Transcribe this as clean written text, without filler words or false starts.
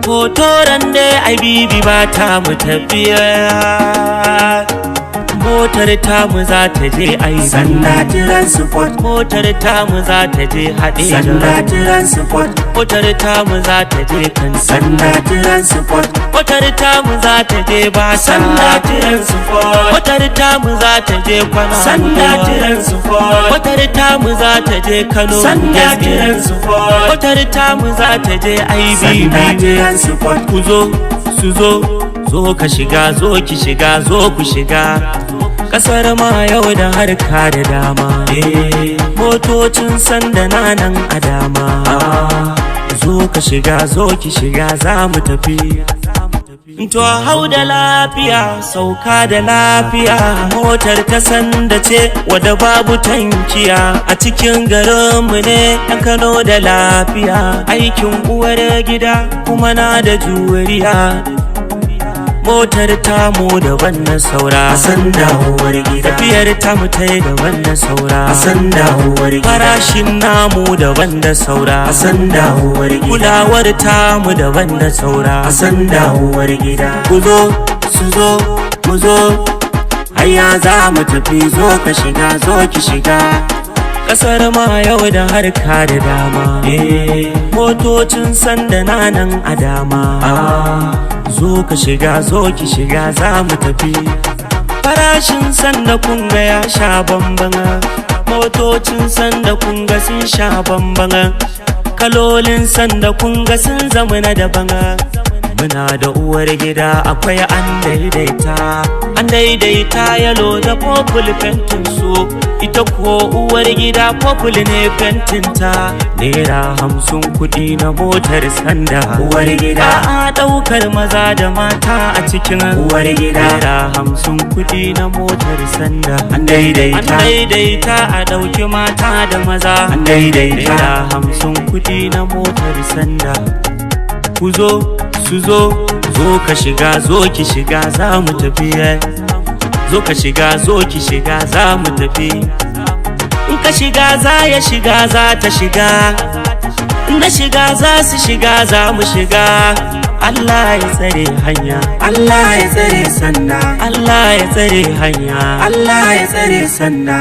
hotoran dai ai bibi ba ta mu tafiya, motar tamu za ta je ai Sanda Transport, motar tamu za ta je haɗe Sanda Transport, motar tamu za ta je kan Sanda Transport, motar tamu za ta je ba Sanda Transport, motar tamu za ta je kwana Sanda Transport, motar tamu za ta je Kano Sanda Transport, motar tamu za ta je Sanda IBB. Transport, Ku zo su zo ka shiga, zo ki shiga, zo ku shiga. Kasar ma yau da harka da dama, motocin sanda na nan a dama. Zo ka shiga, zo ki shiga, za mu tafi. To hau da lafiya, sauka da lafiya, motar ta sanda ce wadda babu tankiya. A cikin garinmu ne ɗan Kano da lafiya, aikin uwar gida kuma na da juriya. Motar tamu daban na saura, Sanda uwar gida, tafiyar tamu ta yi daban na saura, Sanda uwar gida, farashin namu daban da saura, Sanda uwar gida, kulawar tamu daban da saura. Sanda uwar gida, Ku zo su zo mu zo, hayya za mu tafi, zo ka shiga, zo ki shiga. kasar ma yau da harka da dama, motocin sanda na nan a dama. Zo ka shiga, zo ki shiga, za mu tafi. Farashin sanda kunga ya sha bambana, motocin sanda kunga sun sha bambana, kalolin sanda kunga sun zama na daban. Muna da uwar gida akwai an daidaita yalo da purple fentin su, ita ko uwar gida purple ne fentinta. Naira 50 kuɗi na motar sanda, Uwar gida, a ɗaukar maza da mata a cikin uwar gida, Naira 50 kuɗi na motar sanda. an daidaita, An daidaita a ɗauki mata da maza, an daidaita, Naira 50 kuɗi na motar sanda. Ku zo su zo ka shiga, zo ki shiga, za mu tafi. Zo ka shiga, zo ki shiga, za mu tafi. In ka shiga za ya shiga, za ta shiga, in na shiga za su shiga, za mu shiga. Allah ya tsare hanya, Allah ya tsare sanda, Allah ya tsare hanya. Allah ya tsare sanda.